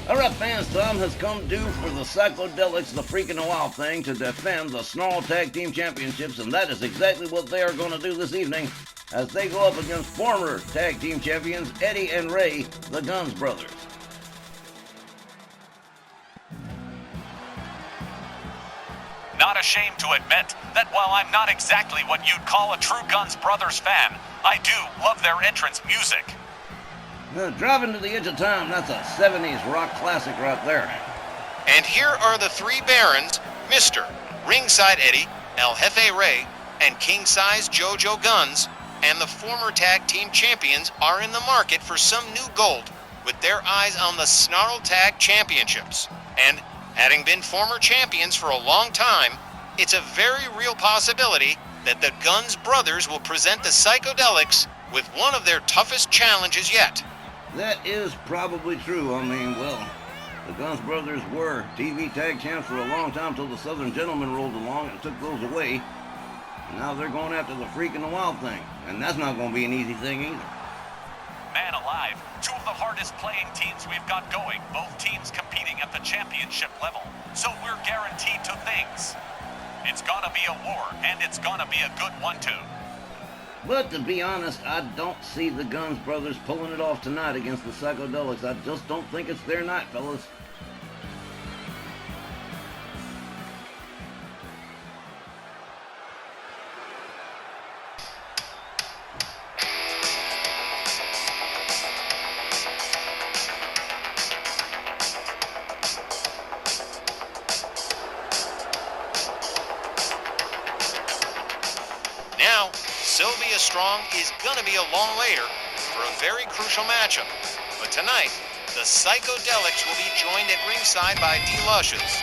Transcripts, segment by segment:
Alright fans, time has come due for the Psychodelixx, the Freak and the Wild Thing, to defend the Snarl Tag Team Championships, and that is exactly what they are going to do this evening as they go up against former Tag Team Champions Eddie and Ray, the Gunz Brothers. Not ashamed to admit that while I'm not exactly what you'd call a true Gunz Brothers fan, I do love their entrance music. Driving to the Edge of Time, that's a 70s rock classic right there. And here are the three Barons, Mr. Ringside Eddie, El Jefe Ray, and King Size Jojo Gunz, and the former Tag Team Champions are in the market for some new gold, with their eyes on the Snarl Tag Championships. And having been former champions for a long time, it's a very real possibility that the Gunz Brothers will present the Psychodelixx with one of their toughest challenges yet. That is probably true. I mean, well, the Gunz Brothers were TV tag champs for a long time till the Southern Gentlemen rolled along and took those away. And now they're going after the Freak and the Wild Thing, and that's not going to be an easy thing either. Man alive, two of the hardest playing teams we've got going, both teams competing at the championship level, so we're guaranteed two things. It's gonna be a war, and it's gonna be a good one too. But to be honest, I don't see the Gunz Brothers pulling it off tonight against the Psychodelixx. I just don't think it's their night, fellas. Now, Sylvia Strong is gonna be along later for a very crucial matchup. But tonight, the Psychodelixx will be joined at ringside by D Luscious,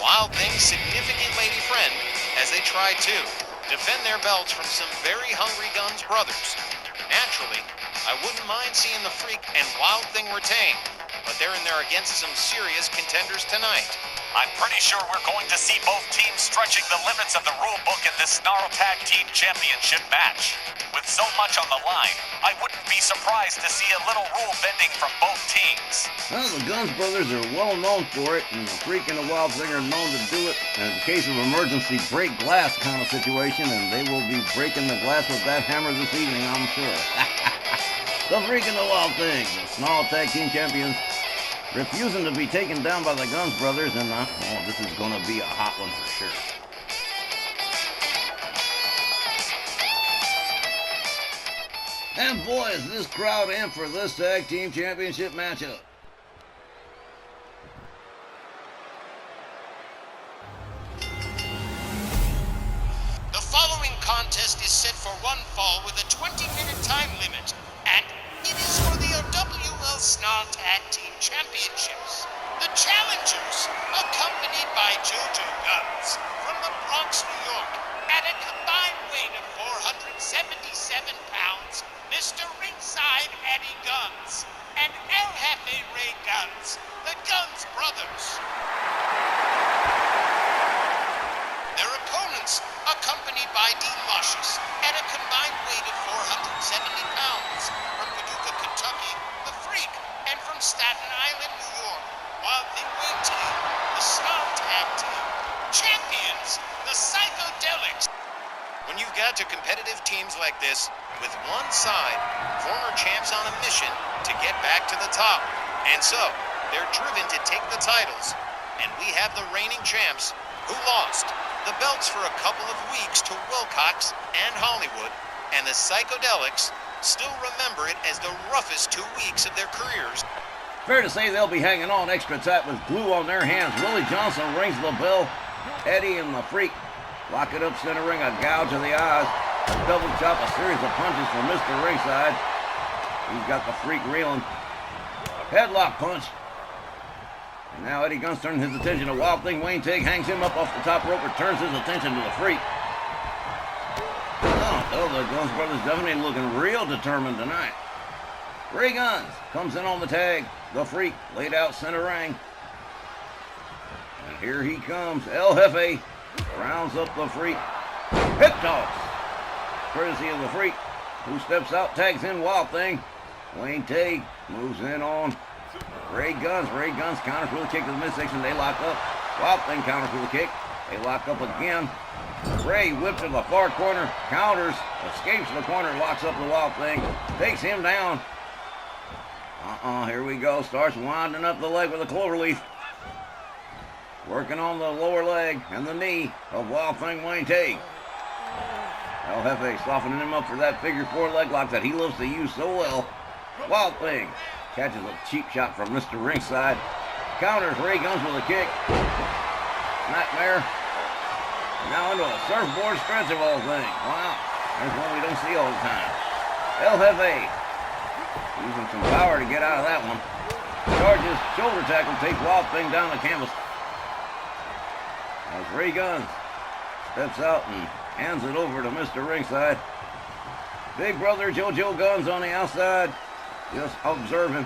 Wild Thing's significant lady friend, as they try to defend their belts from some very hungry Gunz Brothers. Naturally, I wouldn't mind seeing the Freak and Wild Thing retain, but they're in there against some serious contenders tonight. I'm pretty sure we're going to see both teams stretching the limits of the rule book in this Snarl Tag Team Championship match. With so much on the line, I wouldn't be surprised to see a little rule bending from both teams. Well, the Gunz Brothers are well known for it, and the Freak and the Wild Thing are known to do it in case of emergency break glass kind of situation, and they will be breaking the glass with that hammer this evening, I'm sure. The Freak and the Wild Thing, the Snarl Tag Team Champions, refusing to be taken down by the Gunz Brothers, and this is going to be a hot one for sure. And boy, is this crowd in for this Tag Team Championship matchup. The following contest is set for one fall with a 20-minute time limit, and it is for the OWL Snarl Tag Team Championships. The challengers, accompanied by Jojo Gunz from the Bronx, New York, at a combined weight of 477 pounds, Mr. Ringside Eddie Gunz, and El Jefe Ray Gunz, the Gunz Brothers. Their opponents, accompanied by D Luscious, at a combined weight of 470 pounds, from Paducah, Kentucky, the Freak, and from Staten Island, New York, Wild Thing Team, the Snarl Tag Team Champions, the Psychodelixx. When you've got two competitive teams like this, with one side, former champs on a mission to get back to the top, and so they're driven to take the titles, and we have the reigning champs who lost the belts for a couple of weeks to Wilcox and Hollywood, and the Psychodelixx still remember it as the roughest 2 weeks of their careers. Fair to say they'll be hanging on extra tight with glue on their hands. Willie Johnson rings the bell. Eddie and the Freak lock it up center ring, a gouge of the eyes, a double chop, a series of punches from Mr. Ringside. He's got the Freak reeling. Headlock punch. And now Eddie Gunz turns his attention to Wild Thing. Wayne Tig hangs him up off the top rope, returns his attention to the Freak. Oh, the Gunz Brothers definitely looking real determined tonight. Ray Gunz comes in on the tag. The Freak laid out center ring. And here he comes. El Jefe rounds up the Freak. Hip toss. Courtesy of the Freak, who steps out, tags in Wild Thing. Wayne Tig moves in on Ray Gunz counters with a kick to the midsection. They lock up. Wild Thing counters with a kick. They lock up again. Ray whipped to the far corner, counters, escapes the corner, locks up the Wild Thing, takes him down. Here we go. Starts winding up the leg with a cloverleaf. Working on the lower leg and the knee of Wild Thing Wayne Teague. El Jefe softening him up for that figure four leg lock that he loves to use so well. Wild Thing catches a cheap shot from Mr. Ringside. Counters Ray Gunz with a kick. Nightmare. Now into a surfboard stretch of all things. Wow. There's one we don't see all the time. El Jefe using some power to get out of that one. Charges, shoulder tackle, takes Wild Thing down the canvas. As Ray Gunz steps out and hands it over to Mr. Ringside. Big brother Jojo Gunz on the outside, just observing.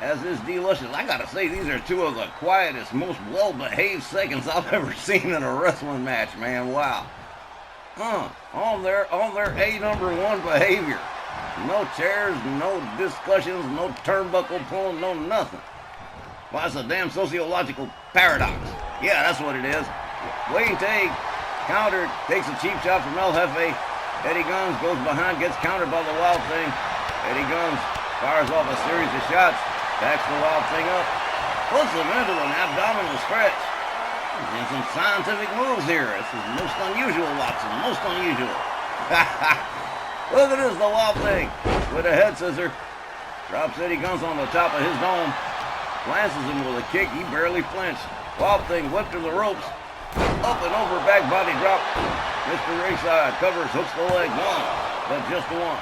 As is D Luscious. I gotta say, these are two of the quietest, most well-behaved seconds I've ever seen in a wrestling match, man. Wow. On their A#1 behavior. No chairs, no discussions, no turnbuckle pulling, no nothing. Well, that's a damn sociological paradox. Yeah, that's what it is. Wayne Teague countered, takes a cheap shot from El Jefe. Eddie Gunz goes behind, gets countered by the Wild Thing. Eddie Gunz fires off a series of shots, backs the Wild Thing up, puts him into an abdominal stretch. And some scientific moves here. This is most unusual, Watson, most unusual. Look at this, the Wild Thing with a head scissor. Drops Eddie Gunz on the top of his dome. Lances him with a kick, he barely flinched. Wild Thing whipped to the ropes. Up and over, back body drop. Mr. Ringside covers, hooks the leg, one, but just one.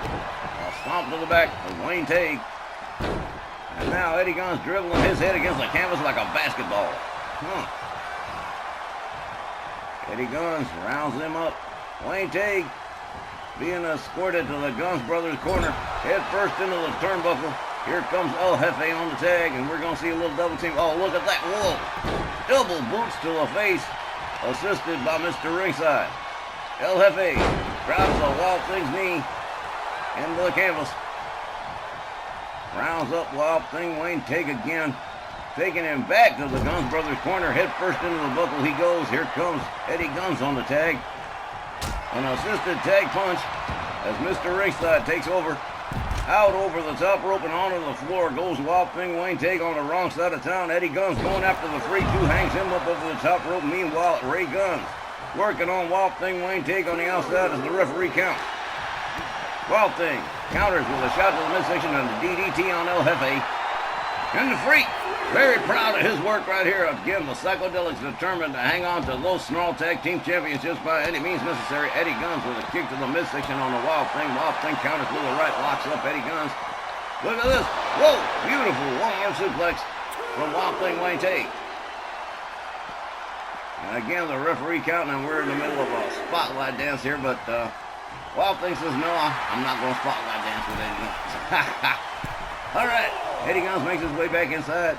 A stomp to the back of Wayne Teague. And now Eddie Gunz dribbling his head against the canvas like a basketball. Eddie Gunz rounds him up. Wayne Teague being escorted to the Gunz brothers corner, head first into the turnbuckle. Here comes El Jefe on the tag, and we're going to see a little double team. Oh, look at that. Whoa. Double boots to the face, assisted by Mr. Ringside. El Jefe drops the Wild Thing's knee into the canvas. Rounds up Wild Thing. Wayne Teague again, taking him back to the Gunz brothers corner. Head first into the buckle he goes. Here comes Eddie Gunz on the tag. An assisted tag punch as Mr. Ringside takes over. Out over the top rope and onto the floor goes Wild Thing Wayne Teague on the wrong side of town. Eddie Gunz going after the freak who hangs him up over the top rope. Meanwhile, Ray Gunz working on Wild Thing Wayne Teague on the outside as the referee counts. Wild Thing counters with a shot to the midsection and the DDT on El Jefe. And the freak, very proud of his work right here. Again, the Psychodelixx determined to hang on to those Snarl Tag Team Championships by any means necessary. Eddie Gunz with a kick to the midsection on the Wild Thing. Wild Thing counters with the right, locks up Eddie Gunz. Look at this. Whoa, beautiful one-arm suplex from Wild Thing Wayne Teague. And again, the referee counting, and we're in the middle of a spotlight dance here, but Wild Thing says, no, I'm not going to spotlight dance with Eddie Gunz. All right. Eddie Gunz makes his way back inside.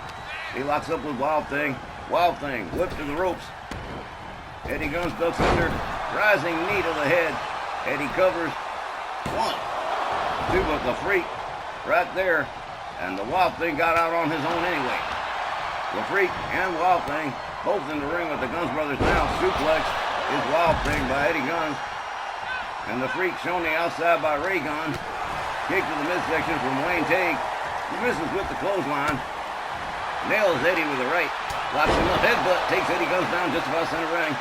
He locks up with Wild Thing. Wild Thing whipped to the ropes. Eddie Gunz ducks under. Rising knee to the head. Eddie covers. 1, 2, but the freak right there. And the Wild Thing got out on his own anyway. The freak and Wild Thing both in the ring with the Gunz brothers now. Suplex is Wild Thing by Eddie Gunz. And the freak shown the outside by Ray Gunz. Kick to the midsection from Wayne Teague. He misses with the clothesline. Nails Eddie with the right. Locks him up. Headbutt takes Eddie Gunz down just about center ring.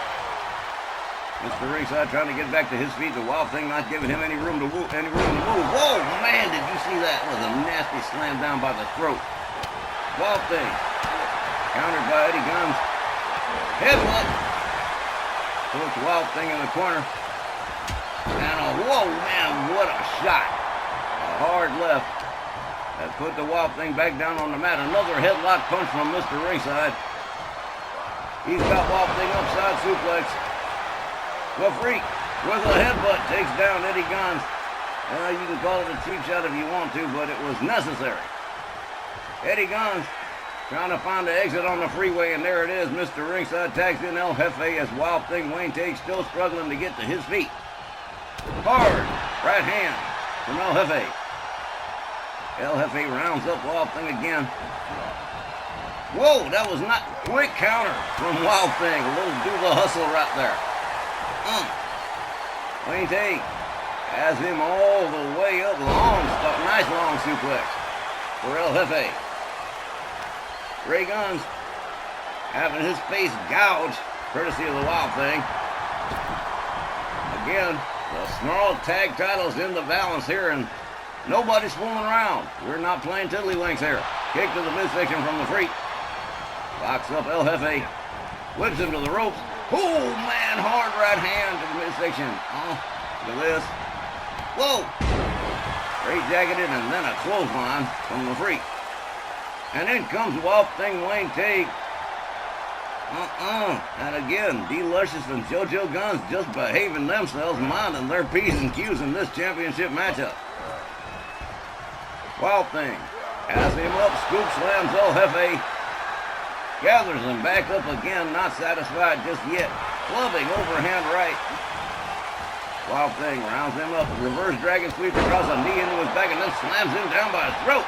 Mr. Ringside trying to get back to his feet. The Wild Thing not giving him any room to move. Whoa, man, did you see that? It was a nasty slam down by the throat. Wild Thing countered by Eddie Gunz. Headbutt. Puts Wild Thing in the corner. And whoa, man, what a shot. A hard left. That put the Wild Thing back down on the mat. Another headlock punch from Mr. Ringside. He's got Wild Thing upside suplex. The freak with a headbutt takes down Eddie Gunz. You can call it a cheap shot if you want to, but it was necessary. Eddie Gunz trying to find the exit on the freeway, and there it is. Mr. Ringside tags in El Jefe as Wild Thing Wayne Teague still struggling to get to his feet. Hard right hand from El Jefe. El Jefe rounds up Wild Thing again. Whoa, that was not quick counter from Wild Thing. A little do the hustle right there. Wayne Tate has him all the way up. Nice long suplex for El Jefe. Ray Gunz having his face gouged, courtesy of the Wild Thing. Again, the Snarl Tag titles in the balance here, and nobody's fooling around. We're not playing tiddlywinks here. Kick to the midsection from the Freak. Locks up El Jefe. Whips him to the ropes. Oh, man, hard right hand to the midsection. Oh, look at this. Whoa. Straight jacketed and then a clothesline from the Freak. And in comes Wild Thing Wayne Tate. And again, D Luscious and Jojo Gunz just behaving themselves, minding their P's and Q's in this championship matchup. Wild Thing has him up, scoop slams El Jefe. Gathers him back up again, not satisfied just yet. Clubbing overhand right. Wild Thing rounds him up, reverse dragon sweep across a knee into his back and then slams him down by his throat.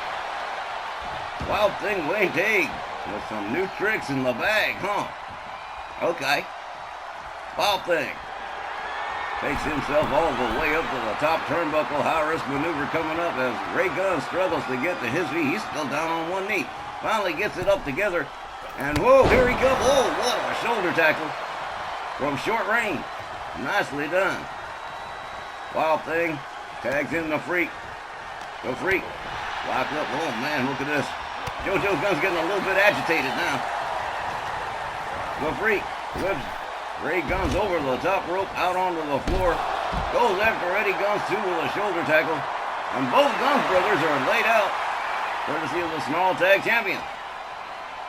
Wild Thing Wayne Tate with some new tricks in the bag, huh? Okay. Wild Thing takes himself all the way up to the top turnbuckle. High-risk maneuver coming up as Ray Gunz struggles to get to his feet. He's still down on one knee. Finally gets it up together. And whoa, here he comes. Oh, what a shoulder tackle from short range. Nicely done. Wild Thing tags in the Freak. The Freak locked up. Oh, man, look at this. Jojo Gunz getting a little bit agitated now. The Freak whips Ray Gunz over the top rope, out onto the floor. Goes after Eddie Gunz too with a shoulder tackle. And both Gunz brothers are laid out, courtesy of the Snarl Tag Champion.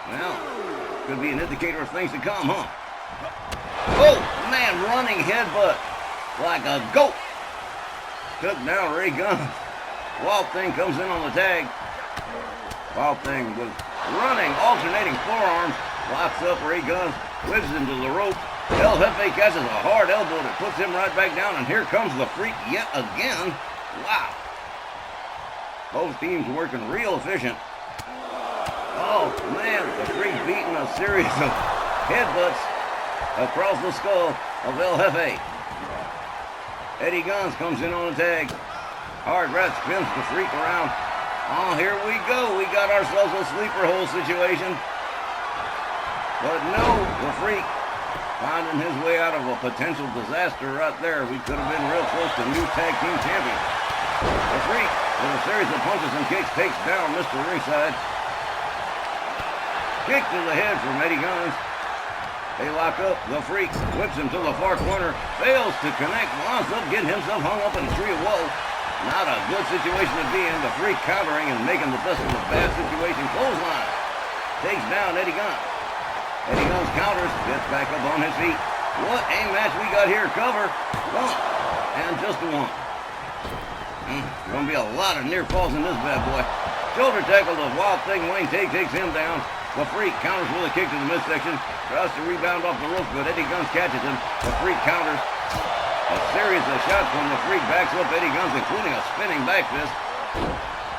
Well, could be an indicator of things to come, huh? Oh, man, running headbutt like a goat. Took down Ray Gunz. Wild Thing comes in on the tag. Wild Thing with running, alternating forearms, locks up Ray Gunz, whips him to the rope. El Jefe catches a hard elbow that puts him right back down, and here comes the Freak yet again. Wow. Both teams working real efficient. Oh, man, the Freak beating a series of headbutts across the skull of El Jefe. Eddie Gunz comes in on the tag. Hard right spins the Freak around. Oh, here we go. We got ourselves a sleeper hole situation. But no, the Freak finding his way out of a potential disaster right there. We could have been real close to new tag team champions. The Freak, with a series of punches and kicks, takes down Mr. Ringside. Kick to the head from Eddie Gunz. They lock up. The Freak whips him to the far corner. Fails to connect. Winds up getting himself hung up in a tree of woe. Not a good situation to be in. The Freak countering and making the best of a bad situation. Clothesline. Takes down Eddie Gunz. Eddie Gunz counters. Gets back up on his feet. What a match we got here. Cover. One. And just a one. Gonna be a lot of near falls in this bad boy. Shoulder tackle of Wild Thing Wayne Tate takes him down. The Freak counters with a kick to the midsection. Tries to rebound off the ropes, but Eddie Gunz catches him. The Freak counters. A series of shots from the Freak backs up Eddie Gunz, including a spinning back fist.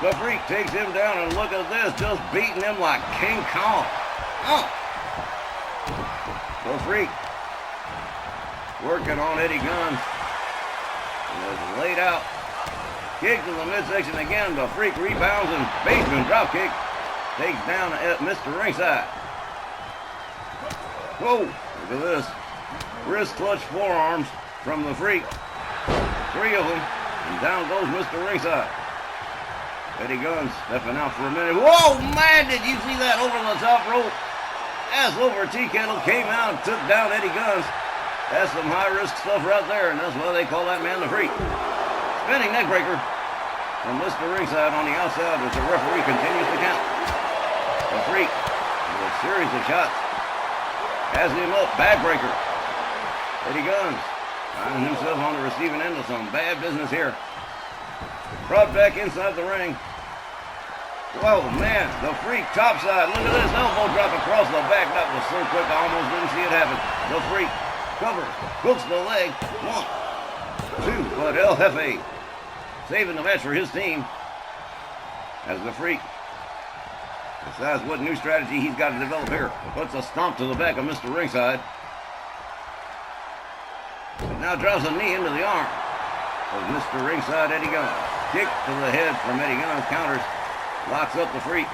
The Freak takes him down, and look at this, just beating him like King Kong. The Freak working on Eddie Gunz. Was laid out. Kick to the midsection again. The Freak rebounds and basement drop kick. Takes down at Mr. Ringside. Whoa, look at this. Wrist clutch forearms from the Freak. Three of them, and down goes Mr. Ringside. Eddie Gunz stepping out for a minute. Whoa, man, did you see that over the top rope? As over Tea Kettle came out and took down Eddie Gunz. That's some high-risk stuff right there, and that's why they call that man the Freak. Spinning neckbreaker from Mr. Ringside on the outside as the referee continues to count. The Freak, with a series of shots, has him up, backbreaker. Eddie Gunz finding himself on the receiving end of some bad business here. Brought back inside the ring. Whoa, man, the Freak topside. Look at this elbow drop across the back. That was so quick, I almost didn't see it happen. The Freak covers, hooks the leg. 1, 2, but El Jefe saving the match for his team. as the Freak decides what new strategy he's got to develop here. Puts a stomp to the back of Mr. Ringside. And now drives a knee into the arm of Mr. Ringside, Eddie Gunz. Kick to the head from Eddie Gunz, counters, locks up the Freak.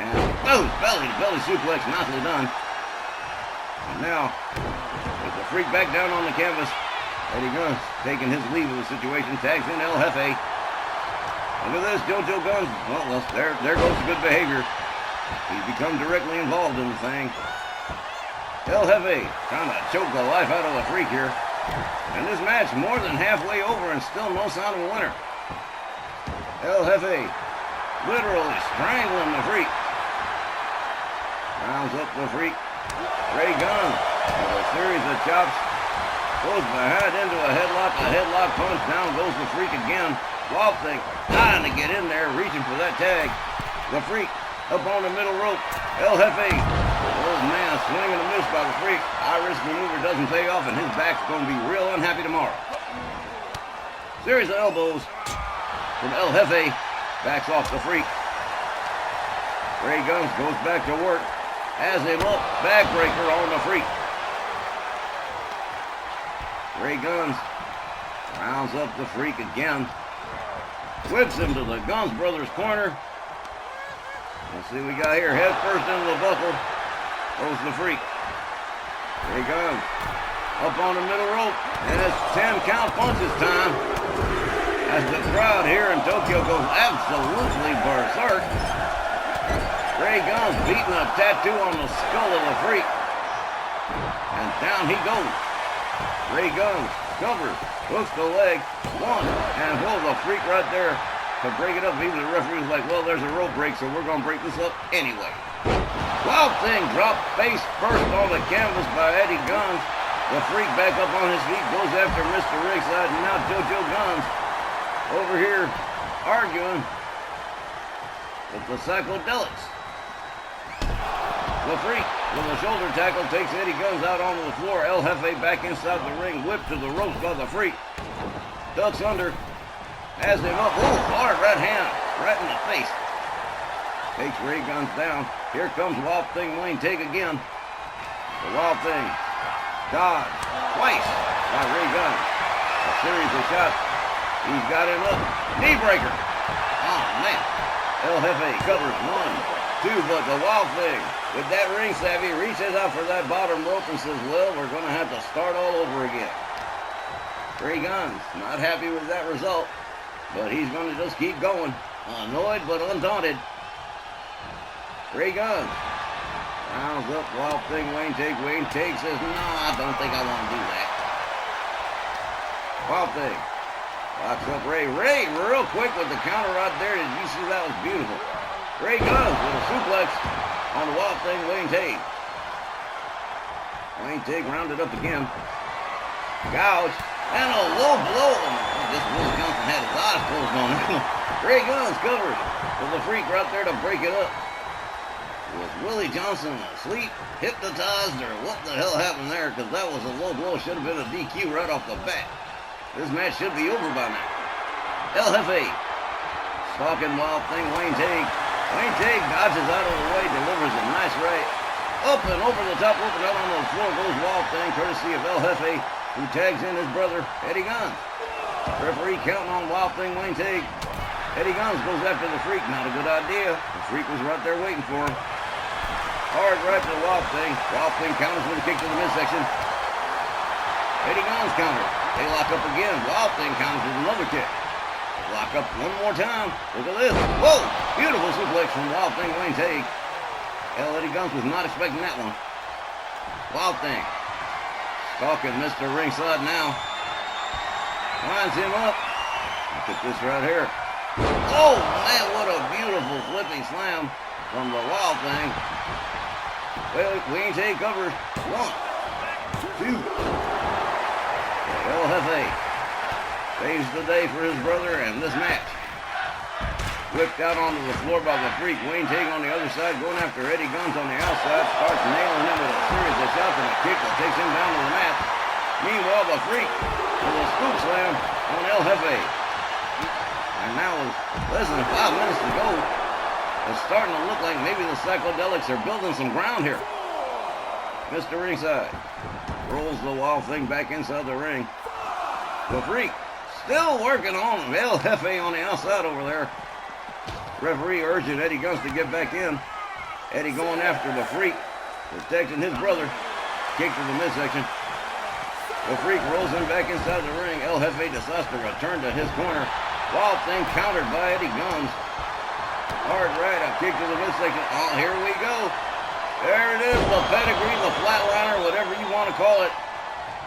And boom, belly-to-belly suplex, nicely done. And now, with the Freak back down on the canvas, Eddie Gunz taking his leave of the situation, tags in El Jefe. Look at this, Jojo Gunz. Well, there goes the good behavior. He's become directly involved in the thing. El Jefe trying to choke the life out of the Freak here. And this match more than halfway over and still no sign of a winner. El Jefe literally strangling the Freak. Rounds up the Freak. Ray Gunz with a series of chops. Goes behind into a headlock punch. Down goes the Freak again. Wild Thing trying to get in there, reaching for that tag. The Freak up on the middle rope. El Jefe, old man, swinging a miss by the Freak. Irish maneuver doesn't pay off, and his back's going to be real unhappy tomorrow. Series of elbows from El Jefe. Backs off the Freak. Ray Gunz goes back to work. Has him up, backbreaker on the Freak. Ray Gunz rounds up the Freak again. Whips him to the Gunz brothers corner. Let's see what we got here. Head first into the buckle. Goes the Freak. Ray Gunz up on the middle rope. And it's 10 count punches time. As the crowd here in Tokyo goes absolutely berserk. Ray Gunz beating a tattoo on the skull of the Freak. And down he goes. Ray Gunz covers, hooks the leg, one, and the Freak right there to break it up. Even the referee was like, well, there's a rope break, so we're going to break this up anyway. Wild Thing dropped face first on the canvas by Eddie Gunz. The Freak back up on his feet, goes after Mr. Ringside, and now Jojo Gunz over here arguing with the Psychodelixx. The Freak with a shoulder tackle takes Eddie Gunz out onto the floor. El Jefe back inside the ring, whipped to the ropes by the Freak. Ducks under, has him up. Oh, hard right hand, right in the face. Takes Ray Gunz down. Here comes Wild Thing Wayne Take again. The Wild Thing dodged twice by Ray Gunz. A series of shots. He's got him up. Knee breaker. Oh, man. El Jefe covers 1, 2, but the Wild Thing, with that ring savvy, reaches out for that bottom rope and says, well, we're going to have to start all over again. Ray Gunz not happy with that result, but he's going to just keep going. Annoyed but undaunted. Ray Gunz rounds up Wild Thing Wayne Take. Wayne Take says, no, I don't think I want to do that. Wild Thing locks up Ray. Ray, real quick with the counter right there. Did you see that? Was beautiful. Ray Gunz with a suplex on the Wild Thing Wayne Take. Wayne Take rounded up again. Gouge and a low blow. I guess Willie Johnson had his eyes closed on that one. Ray Gunz covers with the Freak right there to break it up. Was Willie Johnson asleep, hypnotized, or what the hell happened there? Because that was a low blow. Should have been a DQ right off the bat. This match should be over by now. El Jefe stalking Wild Thing Wayne Take. Wayne Take dodges out of the way, delivers a nice right. Up and over the top rope and out on the floor goes Wild Thing, courtesy of El Jefe, who tags in his brother, Eddie Gunz. Referee counting on Wild Thing Wayne Take. Eddie Gunz goes after the Freak. Not a good idea. The Freak was right there waiting for him. Hard right to the Wild Thing. Wild Thing counters with a kick to the midsection. Eddie Gunz counter. They lock up again. Wild Thing counters with another kick. Lock up one more time. Look at this. Whoa! Beautiful suplex from Wild Thing Wayne Take. Eddie Gunz was not expecting that one. Wild Thing stalking Mr. Ringside now. Winds him up. Look at this right here. Oh, man, what a beautiful flipping slam from the Wild Thing. Well, Wayne Take covers 1, 2. El Jefe saves the day for his brother, and this match whipped out onto the floor by the Freak. Wayne Take on the other side, going after Eddie Gunz on the outside, starts nailing him with a series of shots and a kick that takes him down to the mat. Meanwhile, the Freak with a scoop slam on El Jefe. And And now with less than 5 minutes to go, it's starting to look like maybe the Psychodelixx are building some ground here. Mr. Ringside rolls the Wild Thing back inside the ring. The Freak still working on El Jefe on the outside over there. Referee urging Eddie Gunz to get back in. Eddie going after the Freak, protecting his brother. Kick to the midsection. The Freak rolls him back inside the ring. El Jefe decides to return to his corner. Wild Thing countered by Eddie Gunz. Hard right, a kick to the midsection. Oh, here we go. There it is, the pedigree, the flatliner, whatever you want to call it.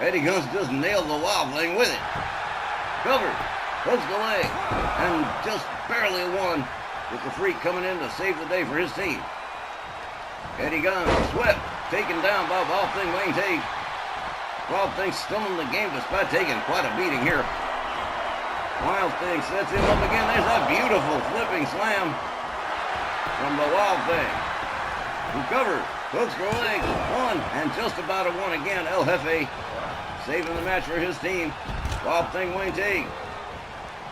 Eddie Gunz just nailed the Wild Thing with it. Covered, hooks the leg, and just barely won with the Freak coming in to save the day for his team. Eddie Gunz swept, taken down by Wild Thing Wayne Tate. Wild Thing still in the game despite taking quite a beating here. Wild Thing sets him up again. There's that beautiful flipping slam from the Wild Thing. Who covers, hooks the leg, one, and just about a one again. El Jefe saving the match for his team. Wild Thing Wayne Tate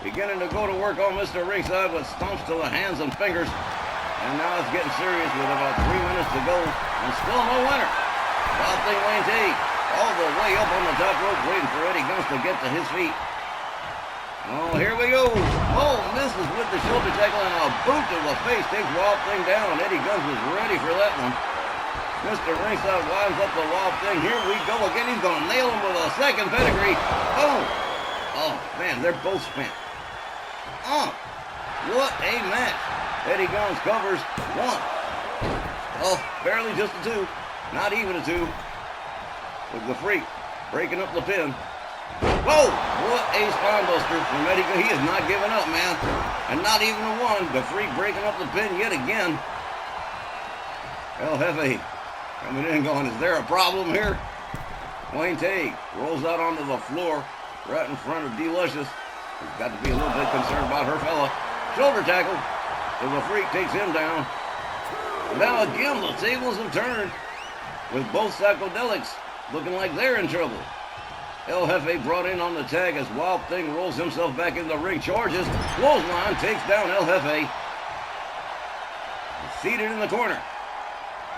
beginning to go to work on Mr. Ringside with stomps to the hands and fingers. And now it's getting serious with about 3 minutes to go and still no winner. Wild Thing Wayne Tate all the way up on the top rope waiting for Eddie Gunz to get to his feet. Oh, here we go. Oh, misses with the shoulder tackle and a boot to the face takes Wild Thing down. Eddie Gunz was ready for that one. Mr. Ringside winds up the Wild Thing. Here we go again. He's going to nail him with a second pedigree. Oh, man, they're both spent. Oh, what a match. Eddie Gunz covers one. Oh, barely just a two. Not even a two. With the Freak breaking up the pin. Whoa! What a spine buster from Eddie Gunz. He is not giving up, man. And not even a one. The Freak breaking up the pin yet again. El Jefe coming in going, is there a problem here? Wayne Tate rolls out onto the floor right in front of D Luscious. He's got to be a little bit concerned about her fella. Shoulder tackle. So the Freak takes him down. Now again, the tables have turned with both Psychodelixx looking like they're in trouble. El Jefe brought in on the tag as Wild Thing rolls himself back in the ring, charges, clothesline, takes down El Jefe. Seated in the corner.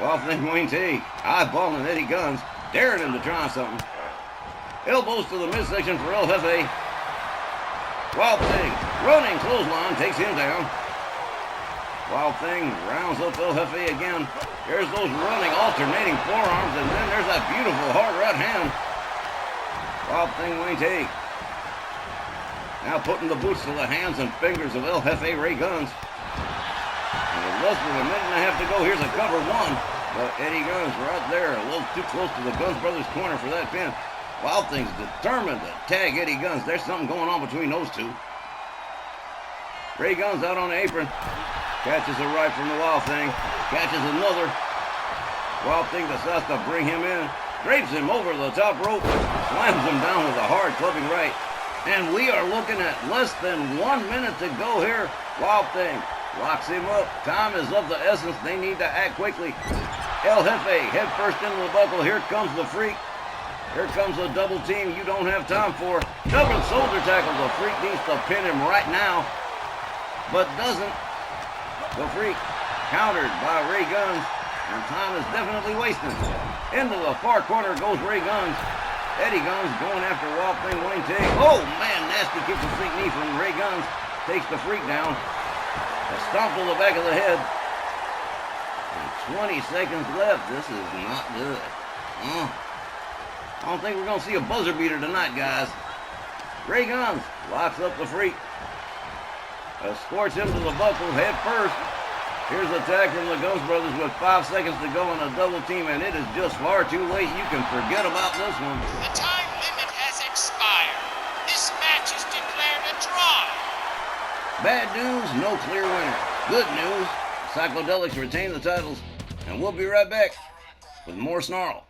Wild Thing Wayne Tate eyeballing Eddie Gunz, daring him to try something. Elbows to the midsection for El Jefe. Wild Thing running clothesline, takes him down. Wild Thing rounds up El Jefe again. There's those running, alternating forearms, and then there's that beautiful hard right hand. Wild Thing Wayne Tate now putting the boots to the hands and fingers of El Jefe Ray Gunz. And with less than a minute and a half to go, here's a cover one. But Eddie Gunz right there, a little too close to the Gunz brothers corner for that pin. Wild Thing's determined to tag Eddie Gunz. There's something going on between those two. Ray Gunz out on the apron. Catches a right from the Wild Thing. Catches another. Wild Thing decides to bring him in. Drapes him over the top rope. Slams him down with a hard clubbing right. And we are looking at less than 1 minute to go here. Wild Thing locks him up. Time is of the essence. They need to act quickly. El Jefe head first into the buckle. Here comes the Freak. Here comes a double team you don't have time for. Covered shoulder tackle. The Freak needs to pin him right now, but doesn't. The Freak countered by Ray Gunz, and time is definitely wasted. Into the far corner goes Ray Gunz. Eddie Gunz going after Wild Thing Wayne Tate. Oh man, nasty kick to Freak knee from Ray Gunz. Takes the Freak down. A stomp to the back of the head. And 20 seconds left. This is not good. I don't think we're going to see a buzzer beater tonight, guys. Ray Gunz locks up the Freak. Escorts him to the buckle head first. Here's a tag from the Gunz brothers with 5 seconds to go in a double team, and it is just far too late. You can forget about this one. The time limit has expired. This match is declared a draw. Bad news, no clear winner. Good news, Psychodelixx retain the titles, and we'll be right back with more Snarl.